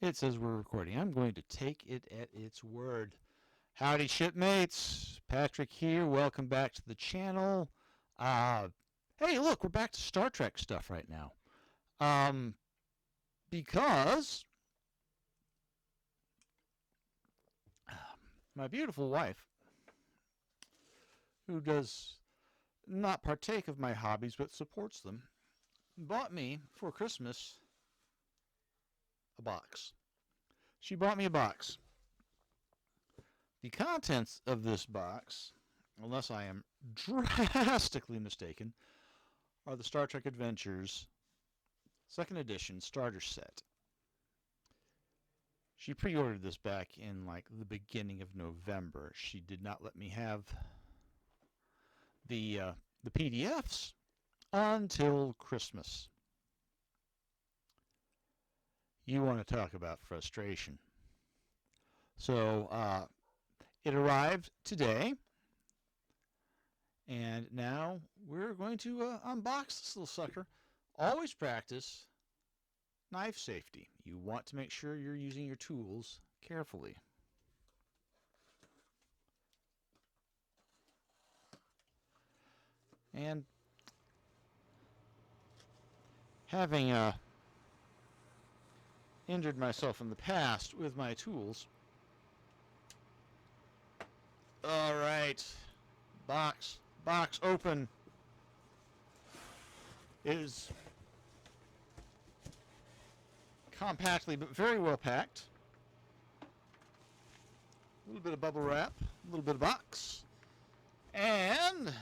It says we're recording. I'm going to take it at its word. Howdy, shipmates. Patrick here. Welcome back to the channel. Hey, look, we're back to Star Trek stuff right now. Because my beautiful wife, who does not partake of my hobbies but supports them, bought me for Christmas a box. She bought me a box. The contents of this box, unless I am drastically mistaken, are the Star Trek Adventures 2nd edition starter set. She pre-ordered this back in like the beginning of November. She did not let me have the PDFs until Christmas. You want to talk about frustration. So it arrived today, and now we're going to unbox this little sucker. Always practice knife safety. You want to make sure you're using your tools carefully. And having injured myself in the past with my tools. All right, box open. It is compactly but very well packed. A little bit of bubble wrap, a little bit of box, and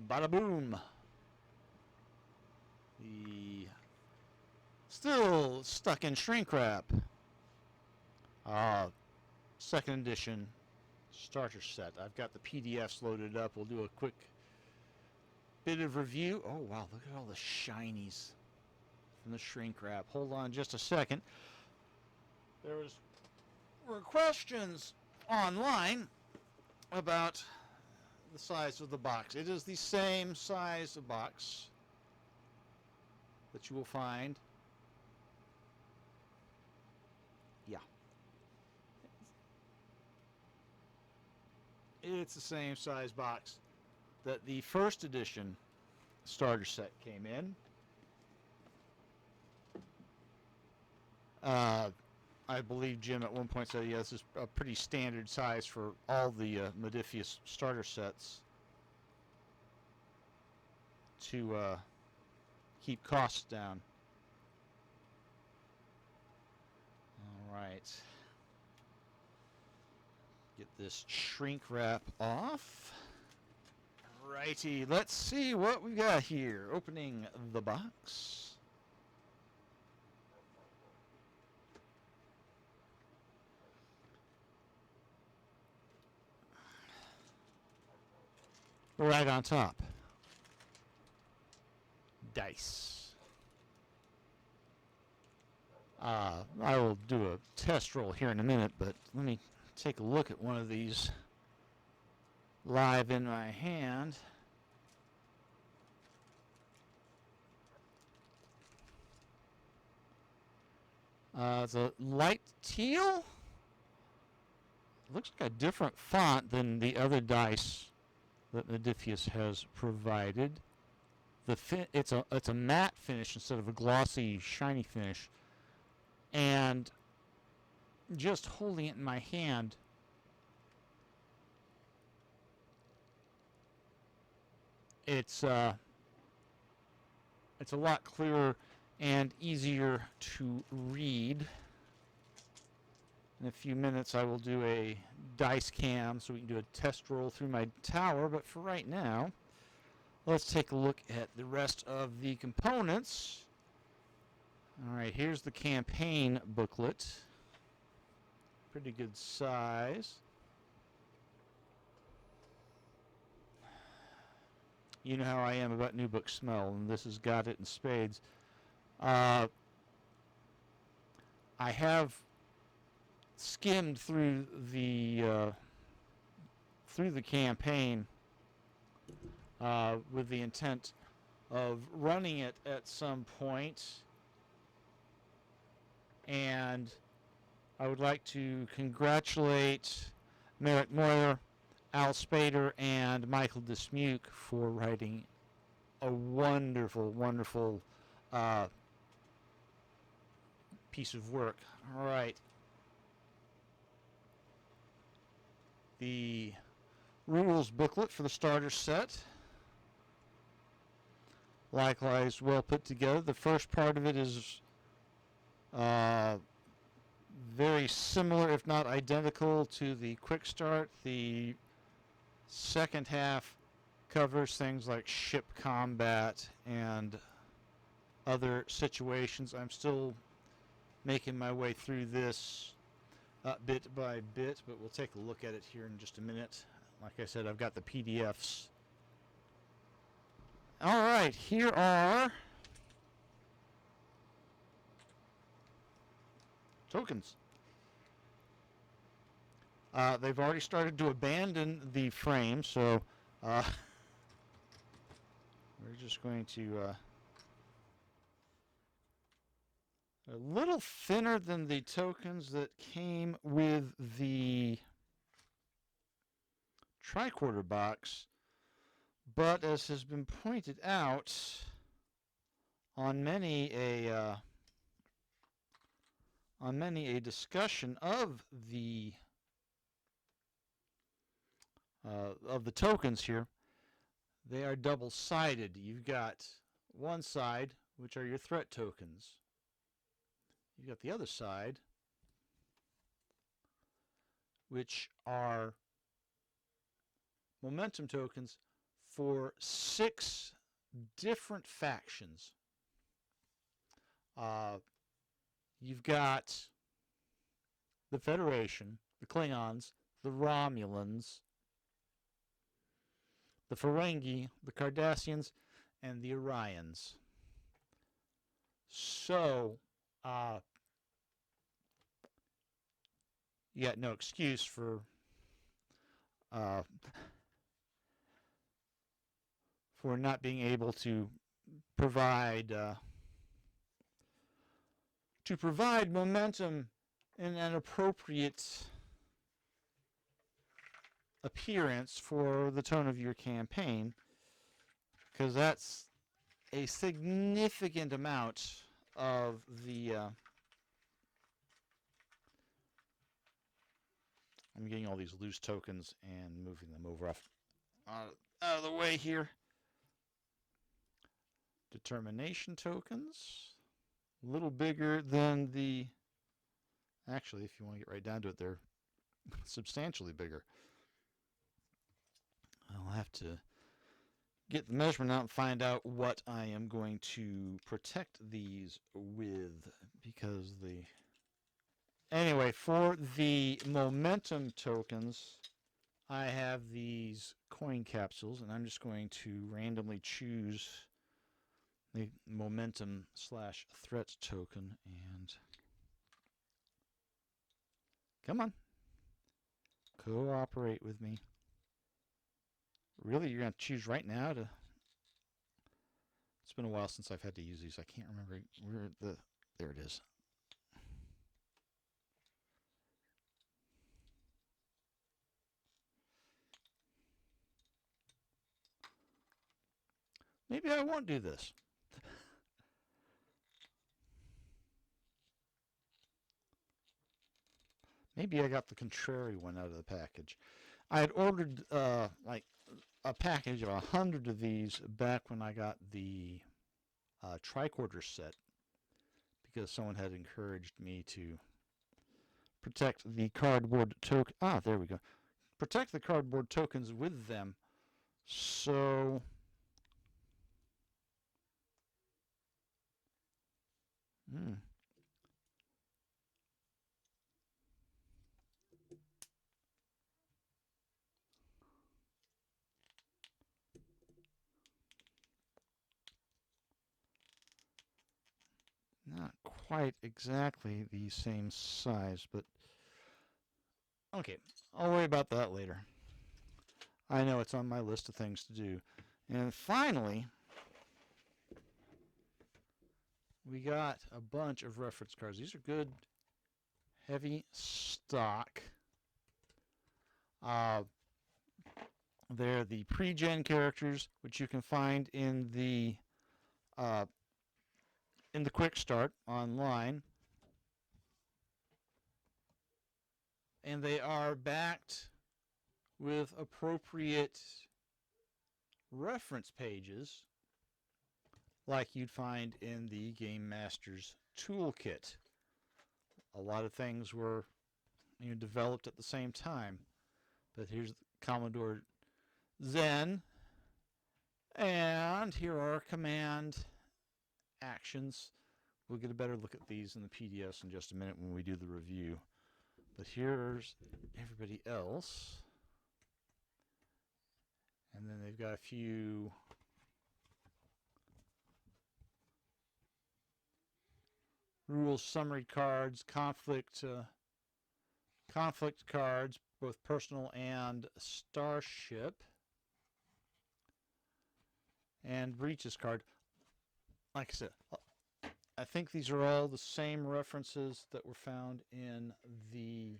bada boom. The still stuck in shrink wrap 2nd edition starter set. I've got the PDFs loaded up. We'll do a quick bit of review. Oh wow, look at all the shinies from the shrink wrap. Hold on just a second. Were questions online about the size of the box. It is the same size of box that you will find. Yeah. It's the same size box that the 1st edition starter set came in. I believe Jim at one point said, yeah, this is a pretty standard size for all the Modiphius starter sets to keep costs down. All right. Get this shrink wrap off. Righty, let's see what we got here. Opening the box. Right on top. Dice. I will do a test roll here in a minute, but let me take a look at one of these live in my hand. It's a light teal. Looks like a different font than the other dice that Modiphius has provided. It's a matte finish instead of a glossy, shiny finish. And just holding it in my hand, it's a lot clearer and easier to read. In a few minutes I will do a dice cam so we can do a test roll through my tower, but for right now let's take a look at the rest of the components. Alright, here's the campaign booklet. Pretty good size. You know how I am about new book smell, and this has got it in spades. I have skimmed through the campaign with the intent of running it at some point. And I would like to congratulate Merritt Moyer, Al Spader, and Michael Dismuke for writing a wonderful, wonderful piece of work. All right. The rules booklet for the starter set. Likewise, well put together. The first part of it is very similar, if not identical, to the quick start. The second half covers things like ship combat and other situations. I'm still making my way through this bit by bit, but we'll take a look at it here in just a minute. Like I said, I've got the PDFs. All right, here are tokens. They've already started to abandon the frame, so we're just going to a little thinner than the tokens that came with the tricorder box, but as has been pointed out on many a discussion of the tokens here, they are double-sided. You've got one side, which are your threat tokens. You've got the other side, which are momentum tokens for 6 different factions. You've got the Federation, the Klingons, the Romulans, the Ferengi, the Cardassians, and the Orions. So, you got no excuse for not being able to provide momentum in an appropriate appearance for the tone of your campaign, because that's a significant amount of the I'm getting all these loose tokens and moving them over out of the way here. Determination tokens, a little bigger than the, actually, if you want to get right down to it, they're substantially bigger. I'll have to get the measurement out and find out what I am going to protect these with, because anyway, for the momentum tokens, I have these coin capsules, and I'm just going to randomly choose the momentum / threat token, and come on, cooperate with me. Really, you're going to choose right now to... It's been a while since I've had to use these. I can't remember where there it is. Maybe I won't do this. Maybe I got the contrary one out of the package. I had ordered like a package of 100 of these back when I got the tricorder set, because someone had encouraged me to protect the cardboard token. There we go. Protect the cardboard tokens with them. So not quite exactly the same size, but okay, I'll worry about that later. I know it's on my list of things to do. And finally, we got a bunch of reference cards. These are good, heavy stock. They're the pre-gen characters, which you can find in the quick start online, and they are backed with appropriate reference pages like you'd find in the Game Master's Toolkit. A lot of things were developed at the same time, but here's the Commodore Zen, and here are command actions. We'll get a better look at these in the PDFs in just a minute when we do the review. But here's everybody else. And then they've got a few rules summary cards, conflict cards, both personal and starship, and breaches card. Like I said, I think these are all the same references that were found in the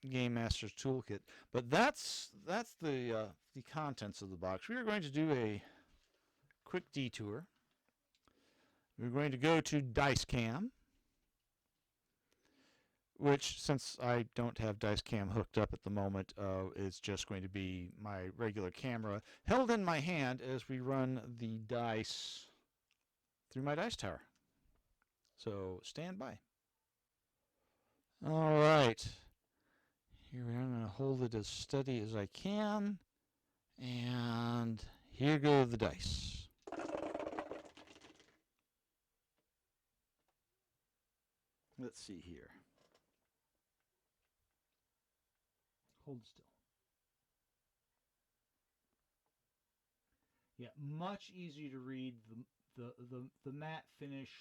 Game Master's Toolkit. But that's the contents of the box. We are going to do a quick detour. We're going to go to DiceCam, which, since I don't have DiceCam hooked up at the moment, is just going to be my regular camera held in my hand as we run the dice through my dice tower. So stand by. All right. Here we are. I'm going to hold it as steady as I can. And here go the dice. Let's see here. Hold still. Yeah, much easier to read. The matte finish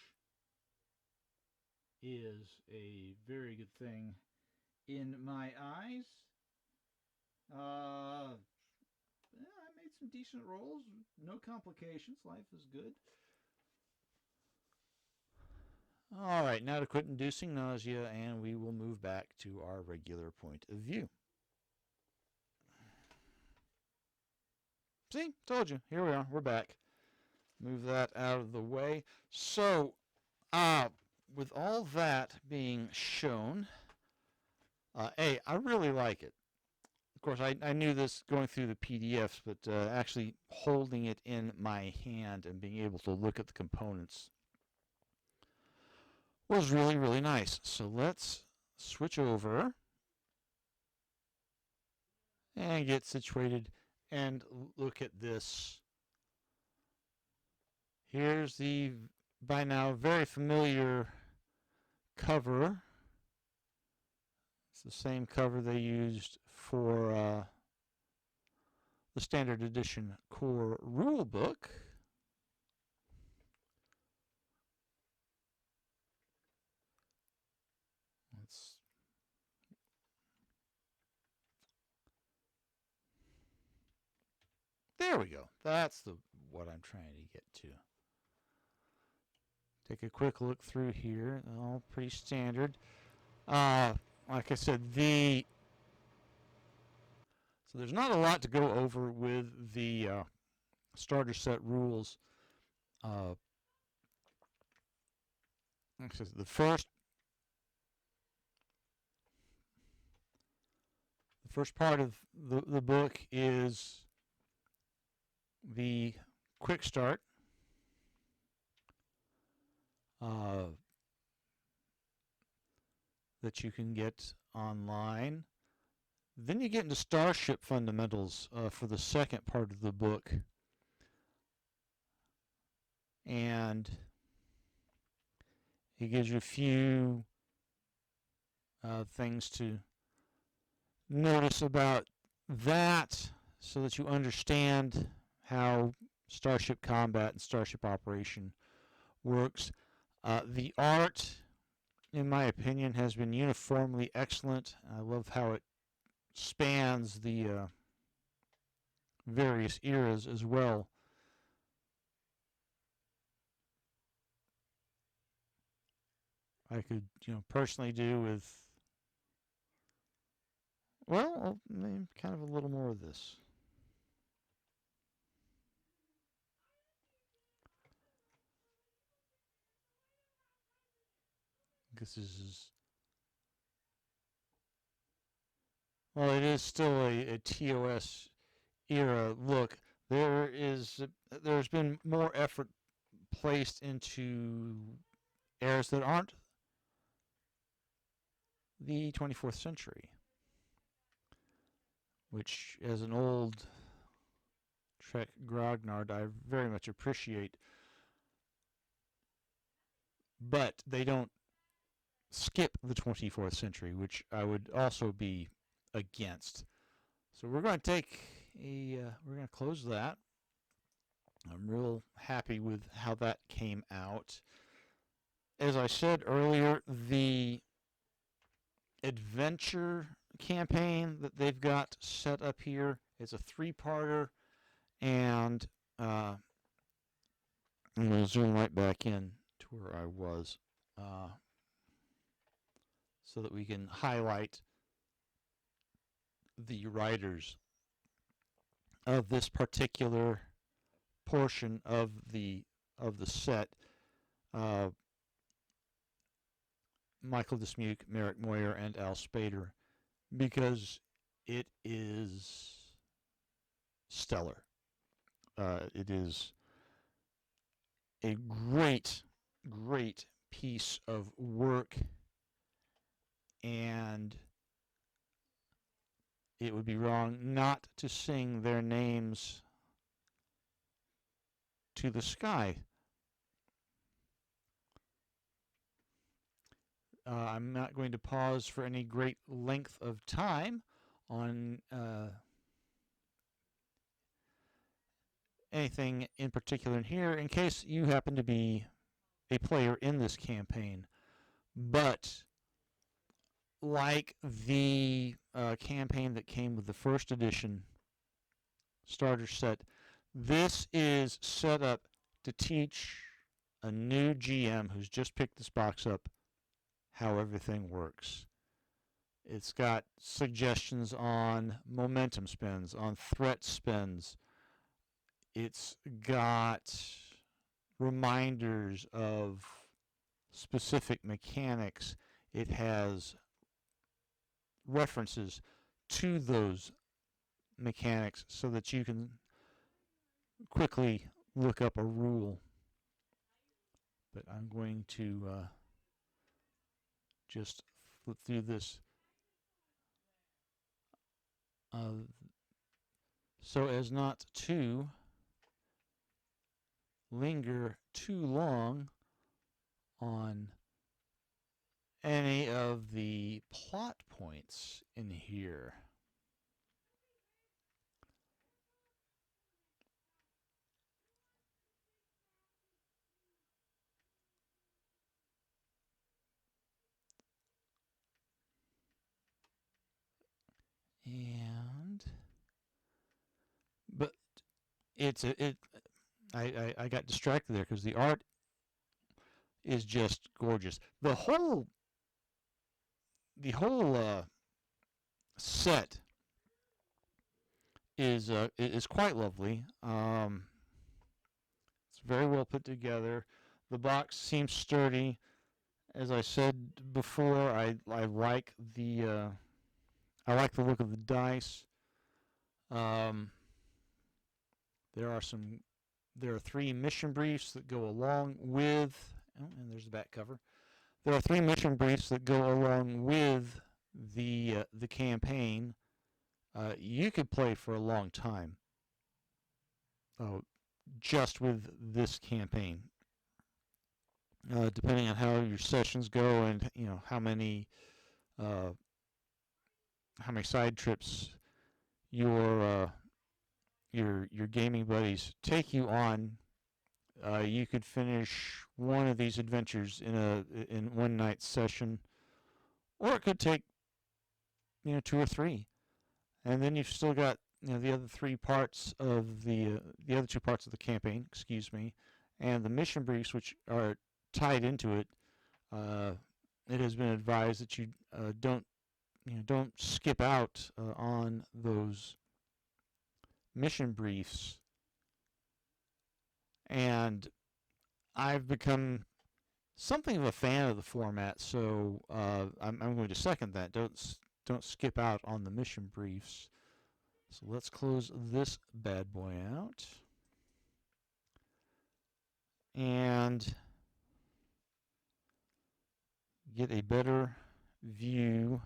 is a very good thing in my eyes. I made some decent rolls. No complications. Life is good. All right, now to quit inducing nausea, and we will move back to our regular point of view. See, told you. Here we are. We're back. Move that out of the way. So, with all that being shown, I really like it. Of course, I knew this going through the PDFs, but actually holding it in my hand and being able to look at the components was really, really nice. So let's switch over and get situated and look at this. Here's the, by now, very familiar cover. It's the same cover they used for the Standard Edition Core Rulebook. There we go. That's what I'm trying to get to. Take a quick look through here. All pretty standard. Like I said, so there's not a lot to go over with the starter set rules. Like I said, the first part of the book is the quick start. That you can get online. Then you get into Starship Fundamentals for the second part of the book. And it gives you a few things to notice about that so that you understand how Starship Combat and Starship Operation works. The art, in my opinion, has been uniformly excellent. I love how it spans the various eras as well. I could, personally do with, well, maybe kind of a little more of this. This is, well, it is still a TOS era look. There's been more effort placed into eras that aren't the 24th century, which, as an old Trek grognard, I very much appreciate. But they don't skip the 24th century, which I would also be against. So we're going to we're going to close that. I'm real happy with how that came out. As I said earlier, the adventure campaign that they've got set up here is a 3-parter, and I'm going to zoom right back in to where I was so that we can highlight the writers of this particular portion of the set. Michael Dismuke, Merrick Moyer, and Al Spader, because it is stellar. It is a great, great piece of work, and it would be wrong not to sing their names to the sky. I'm not going to pause for any great length of time on anything in particular in here, in case you happen to be a player in this campaign. But like the campaign that came with the first edition starter set, this is set up to teach a new GM who's just picked this box up how everything works. It's got suggestions on momentum spins, on threat spins. It's got reminders of specific mechanics. It has references to those mechanics so that you can quickly look up a rule. But I'm going to just flip through this so as not to linger too long on any of the plot points in here. But I got distracted there because the art is just gorgeous. The whole set is quite lovely. It's very well put together. The box seems sturdy. As I said before, I like the look of the dice. There are 3 mission briefs that go along with. Oh, and there's the back cover. There are 3 mission briefs that go along with the campaign. You could play for a long time. Just with this campaign. Depending on how your sessions go and how many side trips your gaming buddies take you on, you could finish one of these adventures in one night session, or it could take 2 or 3. And then you've still got the other three parts of the other two parts of the campaign, excuse me, and the mission briefs, which are tied into it. It has been advised that you don't skip out on those mission briefs. And I've become something of a fan of the format, so I'm going to second that. Don't skip out on the mission briefs. So let's close this bad boy out. And get a better view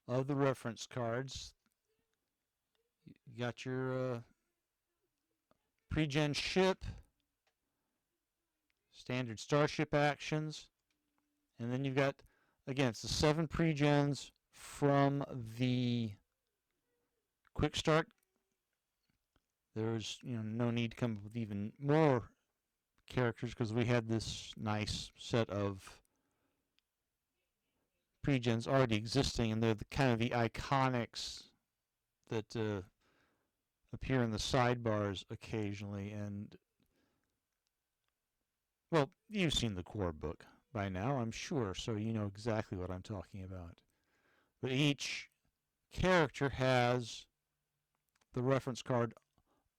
of the reference cards. You got your pre-gen ship, standard starship actions, and then you've got, again, it's the 7 pre-gens from the quick start. There's no need to come up with even more characters because we had this nice set of pre-gens already existing, and they're kind of the iconics that appear in the sidebars occasionally. And well, you've seen the core book by now, I'm sure, so you know exactly what I'm talking about. But each character has the reference card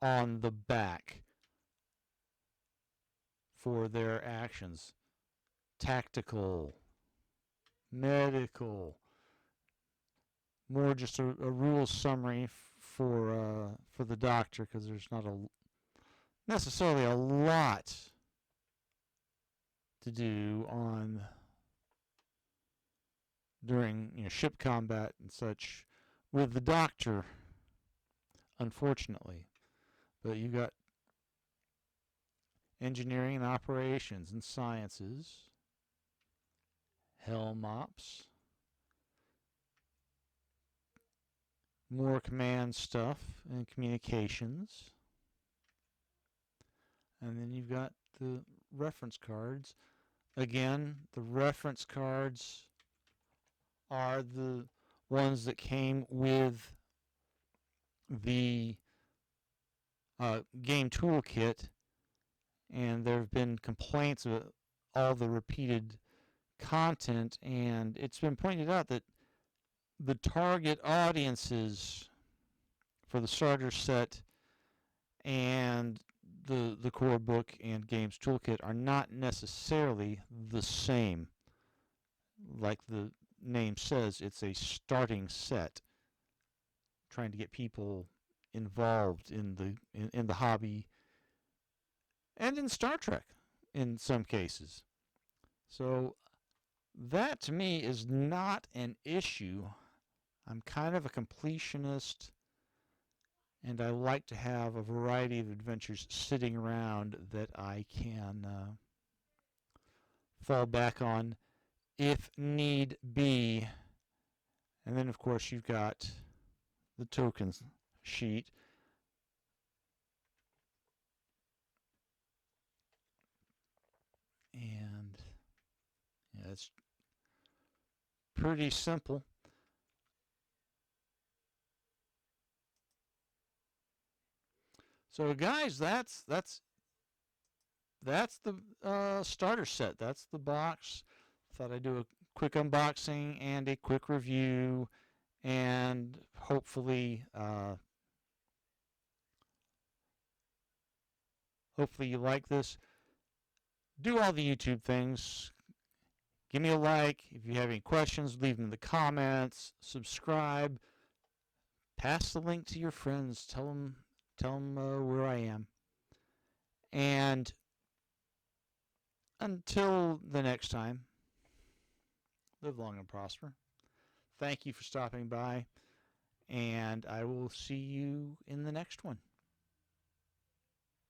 on the back for their actions. Tactical, medical, more just a rules summary for the doctor, because there's not necessarily a lot to do during ship combat and such with the doctor, unfortunately. But you got engineering and operations and sciences, helm ops, more command stuff and communications, and then you've got the reference cards. Again, the reference cards are the ones that came with the game toolkit, and there have been complaints of all the repeated content, and it's been pointed out that the target audiences for the starter set and the core book and games toolkit are not necessarily the same. Like the name says, it's a starting set, trying to get people involved in the hobby and in Star Trek in some cases. So that to me is not an issue. I'm kind of a completionist, and I like to have a variety of adventures sitting around that I can fall back on if need be. And then, of course, you've got the tokens sheet. And yeah, it's pretty simple. So, guys, that's the starter set. That's the box. Thought I'd do a quick unboxing and a quick review, and hopefully you like this. Do all the YouTube things. Give me a like. If you have any questions, leave them in the comments. Subscribe. Pass the link to your friends. Tell them where I am. And until the next time, live long and prosper. Thank you for stopping by, and I will see you in the next one.